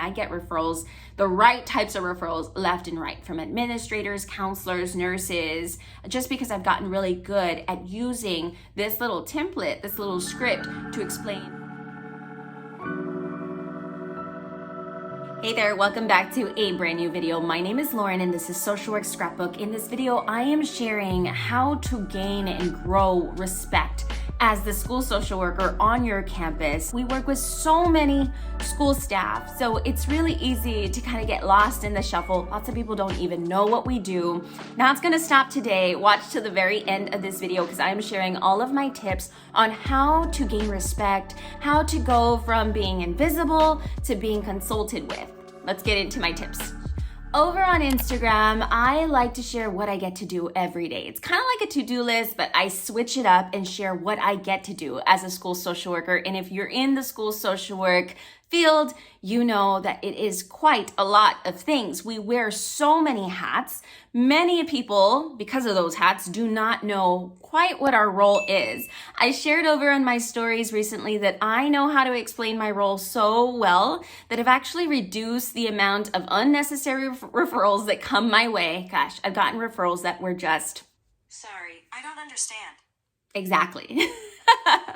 I get referrals, the right types of referrals left and right from administrators, counselors, nurses, just because I've gotten really good at using this little template, this little script to explain. Hey there, welcome back to a brand new video. My name is Lauren and this is Social Work Scrapbook. In this video, I am sharing how to gain and grow respect as the school social worker on your campus. We work with so many school staff, so it's really easy to kind of get lost in the shuffle. Lots of people don't even know what we do. That's gonna stop today. Watch to the very end of this video because I am sharing all of my tips on how to gain respect, how to go from being invisible to being consulted with. Let's get into my tips. Over on Instagram, I like to share what I get to do every day. It's kind of like a to-do list, but I switch it up and share what I get to do as a school social worker. And if you're in the school social work field, you know that it is quite a lot of things. We wear so many hats. Many people, because of those hats, do not know quite what our role is. I shared over on my stories recently that I know how to explain my role so well that I've actually reduced the amount of unnecessary referrals that come my way. Gosh, I've gotten referrals that were just, sorry, I don't understand. Exactly.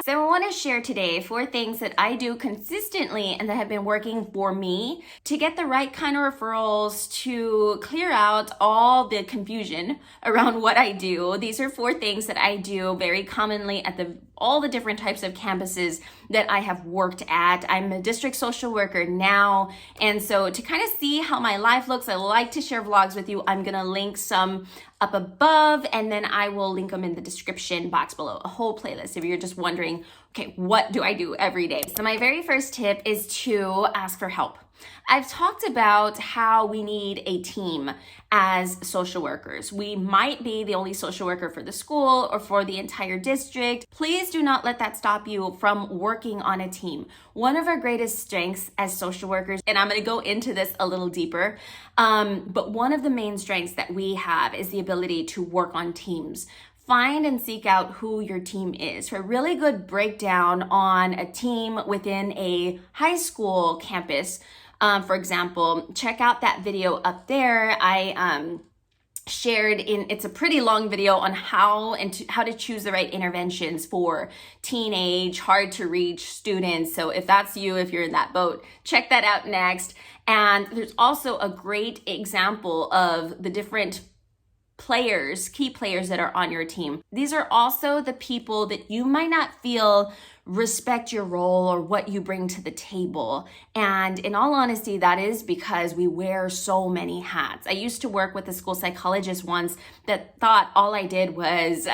So I want to share today 4 things that I do consistently and that have been working for me to get the right kind of referrals, to clear out all the confusion around what I do. These are 4 things that I do very commonly at all the different types of campuses that I have worked at. I'm a district social worker now, and so to kind of see how my life looks, I like to share vlogs with you. I'm gonna link some up above, and then I will link them in the description box below, a whole playlist if you're just wondering, okay, what do I do every day? So my very first tip is to ask for help. I've talked about how we need a team as social workers. We might be the only social worker for the school or for the entire district. Please do not let that stop you from working on a team. One of our greatest strengths as social workers, and I'm going to go into this a little deeper, but one of the main strengths that we have is the ability to work on teams. Find and seek out who your team is. For a really good breakdown on a team within a high school campus, for example, check out that video up there. I shared it's a pretty long video on how to choose the right interventions for teenage, hard to reach students. So if that's you, if you're in that boat, check that out next. And there's also a great example of the different key players that are on your team. These are also the people that you might not feel respect your role or what you bring to the table. And in all honesty, that is because we wear so many hats. I used to work with a school psychologist once that thought all I did was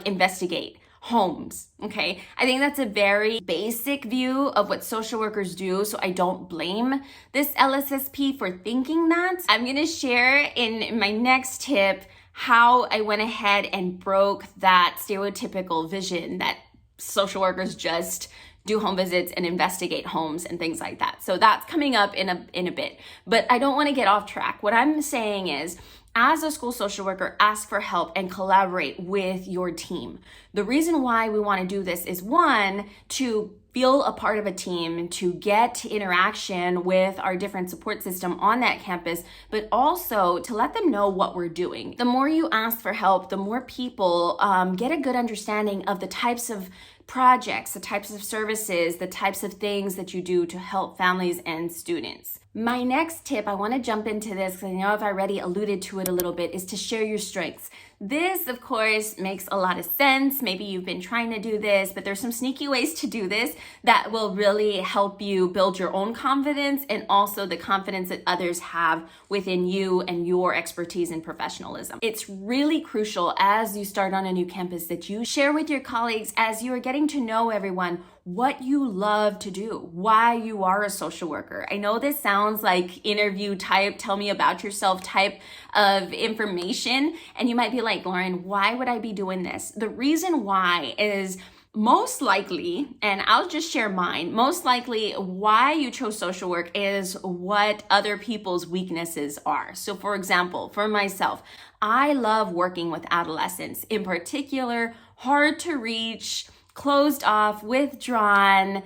investigate homes. Okay. I think that's a very basic view of what social workers do. So I don't blame this LSSP for thinking that. I'm going to share in my next tip how I went ahead and broke that stereotypical vision that social workers just do home visits and investigate homes and things like that. So that's coming up in a bit, but I don't want to get off track. What I'm saying is, as a school social worker, ask for help and collaborate with your team. The reason why we want to do this is, 1, to feel a part of a team, to get interaction with our different support system on that campus, but also to let them know what we're doing. The more you ask for help, the more people get a good understanding of the types of projects, the types of services, the types of things that you do to help families and students. My next tip, I want to jump into this because I know I've already alluded to it a little bit, is to share your strengths. This, of course, makes a lot of sense. Maybe you've been trying to do this, but there's some sneaky ways to do this that will really help you build your own confidence and also the confidence that others have within you and your expertise and professionalism. It's really crucial as you start on a new campus that you share with your colleagues as you are getting to know everyone what you love to do, why you are a social worker. I know this sounds like interview type, tell me about yourself type of information, and you might be like, Lauren, why would I be doing this? The reason why is most likely, and I'll just share mine, most likely why you chose social work is what other people's weaknesses are. So for example, for myself, I love working with adolescents, in particular, hard to reach, closed off, withdrawn,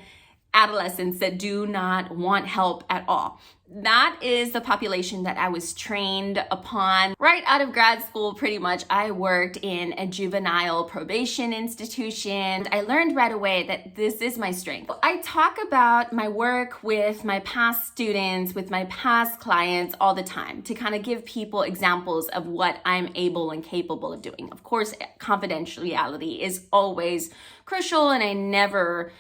adolescents that do not want help at all. That is the population that I was trained upon. Right out of grad school, pretty much, I worked in a juvenile probation institution. I learned right away that this is my strength. I talk about my work with my past students, with my past clients all the time to kind of give people examples of what I'm able and capable of doing. Of course, confidentiality is always crucial, and I never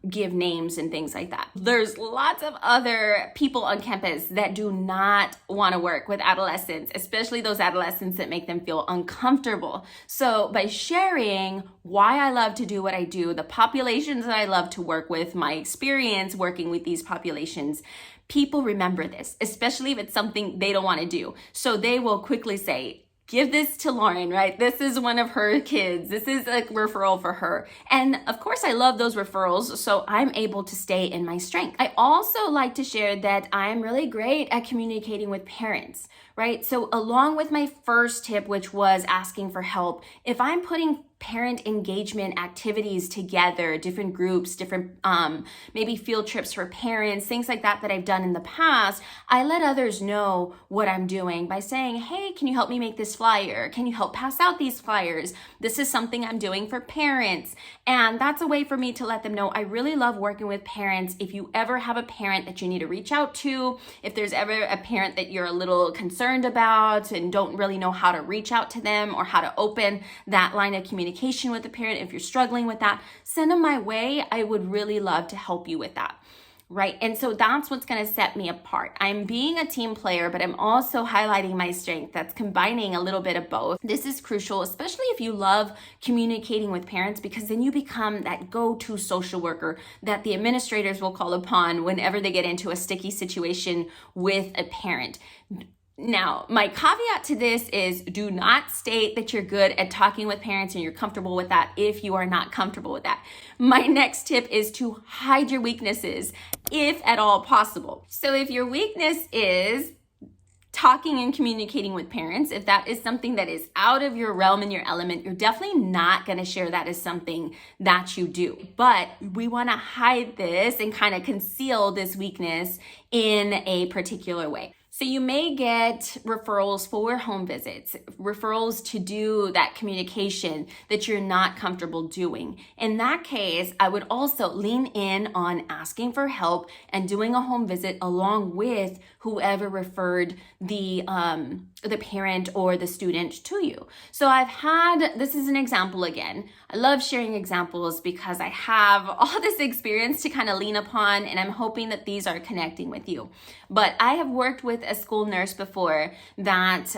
give names and things like that. There's lots of other people on campus that do not want to work with adolescents, especially those adolescents that make them feel uncomfortable. So by sharing why I love to do what I do, the populations that I love to work with, my experience working with these populations, people remember this, especially if it's something they don't want to do. So they will quickly say, give this to Lauren, right? This is one of her kids. This is a referral for her. And of course, I love those referrals, so I'm able to stay in my strength. I also like to share that I'm really great at communicating with parents, right? So along with my first tip, which was asking for help, if I'm putting parent engagement activities together, different groups, different maybe field trips for parents, things like that I've done in the past, I let others know what I'm doing by saying, hey, can you help me make this flyer? Can you help pass out these flyers? This is something I'm doing for parents. And that's a way for me to let them know I really love working with parents. If you ever have a parent that you need to reach out to, if there's ever a parent that you're a little concerned about and don't really know how to reach out to them or how to open that line of communication with the parent, if you're struggling with that, send them my way. I would really love to help you with that. Right. And so that's what's going to set me apart. I'm being a team player, but I'm also highlighting my strength. That's combining a little bit of both. This is crucial, especially if you love communicating with parents, because then you become that go-to social worker that the administrators will call upon whenever they get into a sticky situation with a parent. Now, my caveat to this is do not state that you're good at talking with parents and you're comfortable with that if you are not comfortable with that. My next tip is to hide your weaknesses, if at all possible. So if your weakness is talking and communicating with parents, if that is something that is out of your realm and your element, you're definitely not going to share that as something that you do. But we want to hide this and kind of conceal this weakness in a particular way. So you may get referrals for home visits, referrals to do that communication that you're not comfortable doing. In that case, I would also lean in on asking for help and doing a home visit along with whoever referred the parent or the student to you. So this is an example again. I love sharing examples because I have all this experience to kind of lean upon, and I'm hoping that these are connecting with you. But I have worked with a school nurse before that,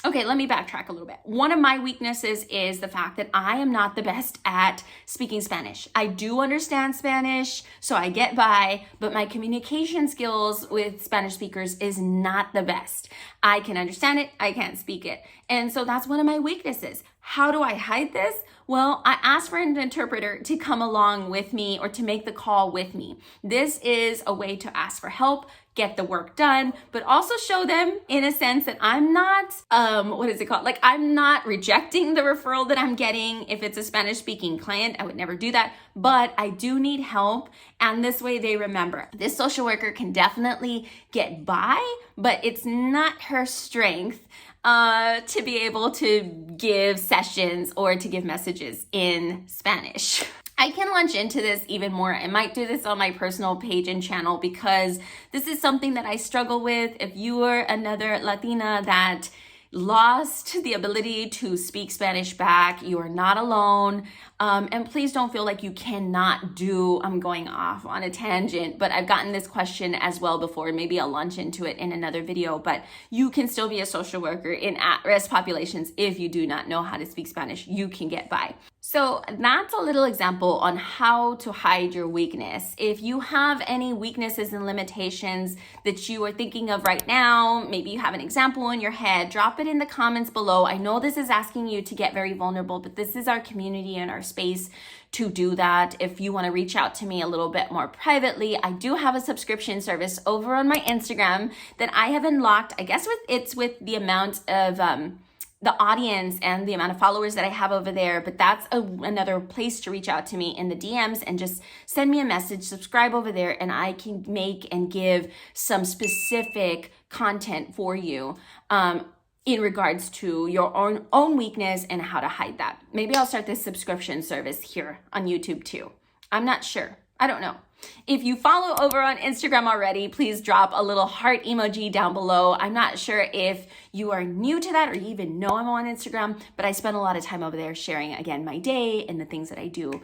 okay, let me backtrack a little bit. One of my weaknesses is the fact that I am not the best at speaking Spanish. I do understand Spanish, so I get by, but my communication skills with Spanish speakers is not the best. I can understand it, I can't speak it. And so that's one of my weaknesses. How do I hide this? Well, I ask for an interpreter to come along with me or to make the call with me. This is a way to ask for help, get the work done, but also show them in a sense that I'm not, Like I'm not rejecting the referral that I'm getting. If it's a Spanish speaking client, I would never do that, but I do need help. And this way they remember this social worker can definitely get by, but it's not her strength to be able to give sessions or to give messages in Spanish. I can launch into this even more. I might do this on my personal page and channel because this is something that I struggle with. If you are another Latina that lost the ability to speak Spanish back, you are not alone. And please don't feel like you cannot I'm going off on a tangent, but I've gotten this question as well before. Maybe I'll launch into it in another video, but you can still be a social worker in at-risk populations if you do not know how to speak Spanish. You can get by. So that's a little example on how to hide your weakness. If you have any weaknesses and limitations that you are thinking of right now, maybe you have an example in your head, drop it in the comments below. I know this is asking you to get very vulnerable, but this is our community and our space to do that. If you want to reach out to me a little bit more privately, I do have a subscription service over on my Instagram that I have unlocked. I guess it's with the amount of the audience and the amount of followers that I have over there, but that's another place to reach out to me in the DMs and just send me a message, subscribe over there, and I can make and give some specific content for you in regards to your own weakness and how to hide that. Maybe I'll start this subscription service here on YouTube too. I'm not sure. I don't know. If you follow over on Instagram already, please drop a little heart emoji down below. I'm not sure if you are new to that or you even know I'm on Instagram, but I spend a lot of time over there sharing, again, my day and the things that I do.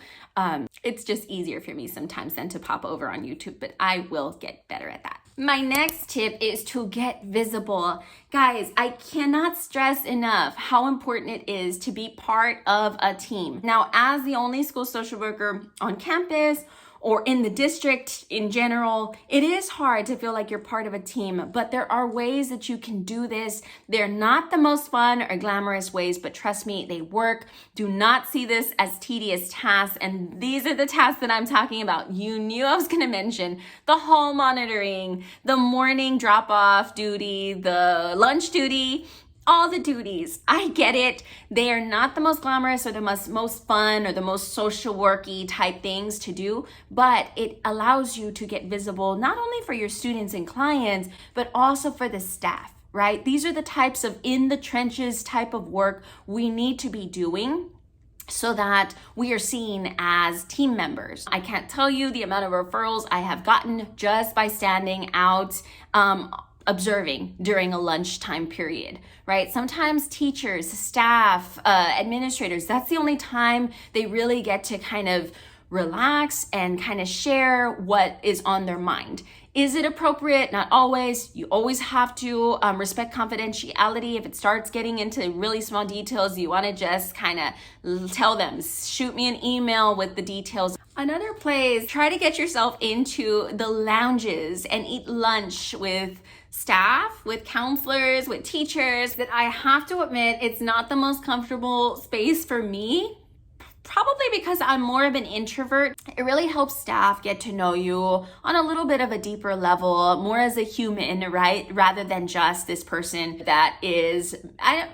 It's just easier for me sometimes than to pop over on YouTube, but I will get better at that. My next tip is to get visible. Guys, I cannot stress enough how important it is to be part of a team. Now, as the only school social worker on campus, or in the district in general, it is hard to feel like you're part of a team, but there are ways that you can do this. They're not the most fun or glamorous ways, but trust me, they work. Do not see this as tedious tasks, and these are the tasks that I'm talking about. You knew I was gonna mention the hall monitoring, the morning drop-off duty, the lunch duty, all the duties. I get it. They are not the most glamorous or the most fun or the most social worky type things to do, but it allows you to get visible not only for your students and clients, but also for the staff, right? These are the types of in the trenches type of work we need to be doing so that we are seen as team members. I can't tell you the amount of referrals I have gotten just by standing out, observing during a lunchtime period, right? Sometimes teachers, staff, administrators, that's the only time they really get to kind of relax and kind of share what is on their mind. Is it appropriate? Not always. You always have to respect confidentiality. If it starts getting into really small details, you want to just kind of tell them, shoot me an email with the details. Another place, try to get yourself into the lounges and eat lunch with staff, with counselors, with teachers. That I have to admit, it's not the most comfortable space for me. Probably because I'm more of an introvert. It really helps staff get to know you on a little bit of a deeper level, more as a human, right? Rather than just this person that is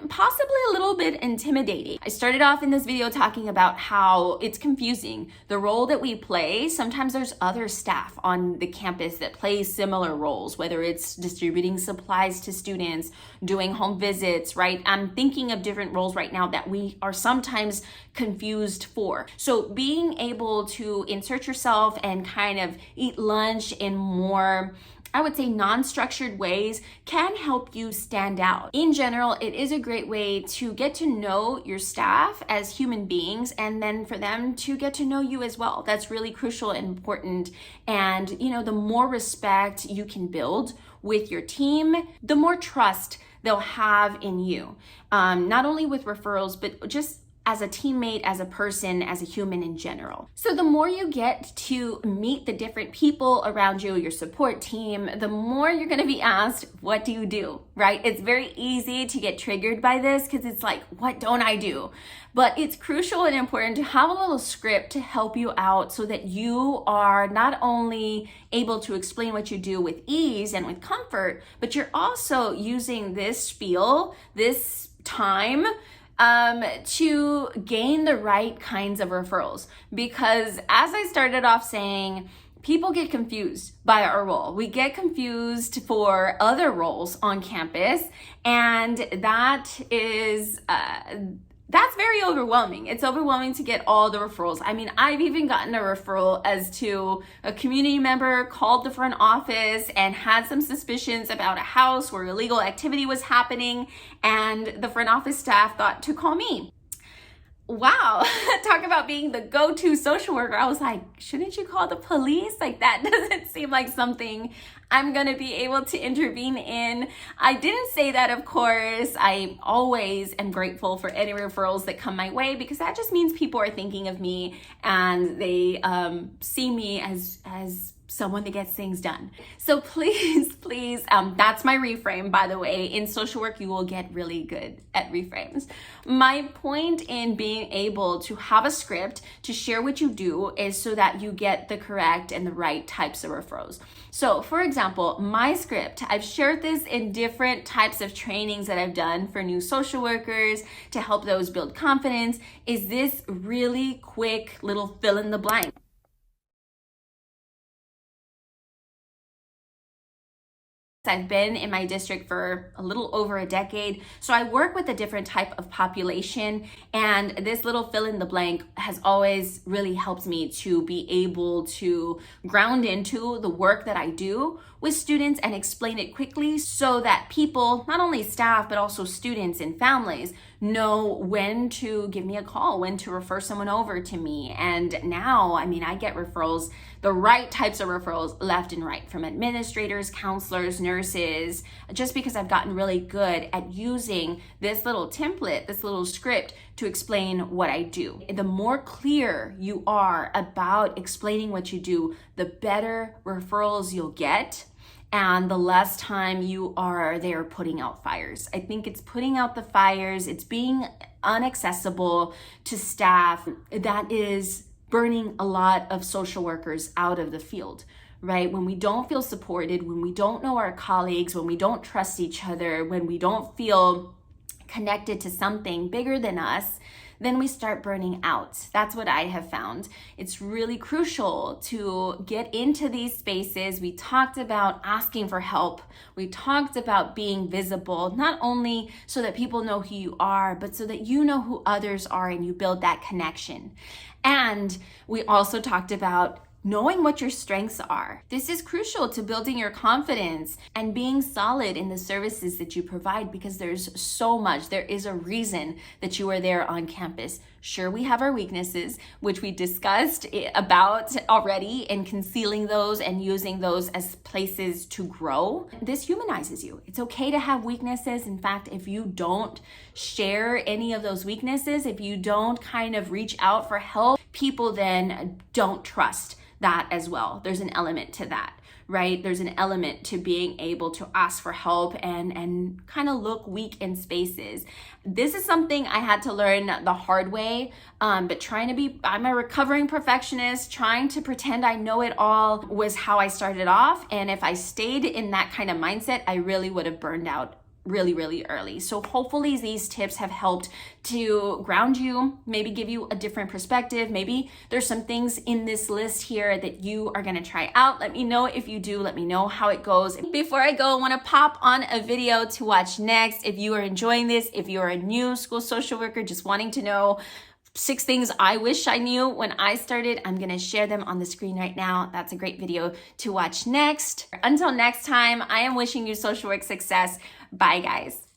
possibly a little bit intimidating. I started off in this video talking about how it's confusing. The role that we play, sometimes there's other staff on the campus that play similar roles, whether it's distributing supplies to students, doing home visits, right? I'm thinking of different roles right now that we are sometimes confused for. So being able to insert yourself and kind of eat lunch in more, I would say, non-structured ways can help you stand out. In general, it is a great way to get to know your staff as human beings and then for them to get to know you as well. That's really crucial and important. And, the more respect you can build with your team, the more trust they'll have in you. Not only with referrals, but just as a teammate, as a person, as a human in general. So the more you get to meet the different people around you, your support team, the more you're gonna be asked, what do you do, right? It's very easy to get triggered by this because it's like, what don't I do? But it's crucial and important to have a little script to help you out so that you are not only able to explain what you do with ease and with comfort, but you're also using this spiel, this time, to gain the right kinds of referrals. Because as I started off saying, people get confused by our role. We get confused for other roles on campus, and that is that's very overwhelming. It's overwhelming to get all the referrals. I mean, I've even gotten a referral as to a community member called the front office and had some suspicions about a house where illegal activity was happening, and the front office staff thought to call me. Wow, talk about being the go-to social worker. I was like, shouldn't you call the police? Like, that doesn't seem like something I'm gonna be able to intervene in. I didn't say that, of course. I always am grateful for any referrals that come my way because that just means people are thinking of me and they see me as someone that gets things done. So please Please, that's my reframe, by the way. In social work, you will get really good at reframes. My point in being able to have a script to share what you do is so that you get the correct and the right types of referrals. So for example, my script, I've shared this in different types of trainings that I've done for new social workers to help those build confidence, is this really quick little fill in the blank. I've been in my district for a little over a decade, so I work with a different type of population, and this little fill in the blank has always really helped me to be able to ground into the work that I do with students and explain it quickly so that people, not only staff, but also students and families, know when to give me a call, when to refer someone over to me. And now, I get referrals, the right types of referrals left and right from administrators, counselors, nurses, just because I've gotten really good at using this little template, this little script to explain what I do. The more clear you are about explaining what you do, the better referrals you'll get, and the less time you are there putting out fires. I think it's putting out the fires, it's being inaccessible to staff that is burning a lot of social workers out of the field, right? When we don't feel supported, when we don't know our colleagues, when we don't trust each other, when we don't feel connected to something bigger than us, then we start burning out. That's what I have found. It's really crucial to get into these spaces. We talked about asking for help. We talked about being visible, not only so that people know who you are, but so that you know who others are and you build that connection. And we also talked about knowing what your strengths are. This is crucial to building your confidence and being solid in the services that you provide, because there's so much. There is a reason that you are there on campus. Sure, we have our weaknesses, which we discussed about already, and concealing those and using those as places to grow. This humanizes you. It's okay to have weaknesses. In fact, if you don't share any of those weaknesses, if you don't kind of reach out for help, people then don't trust that as well. There's an element to that, right? There's an element to being able to ask for help and kind of look weak in spaces. This is something I had to learn the hard way, but I'm a recovering perfectionist. Trying to pretend I know it all was how I started off. And if I stayed in that kind of mindset, I really would have burned out really, really early. So hopefully these tips have helped to ground you, maybe give you a different perspective. Maybe there's some things in this list here that you are gonna try out. Let me know if you do. Let me know how it goes. Before I go, I wanna pop on a video to watch next. If you are enjoying this, if you're a new school social worker just wanting to know 6 things I wish I knew when I started, I'm gonna share them on the screen right now. That's a great video to watch next. Until next time, I am wishing you social work success. Bye, guys.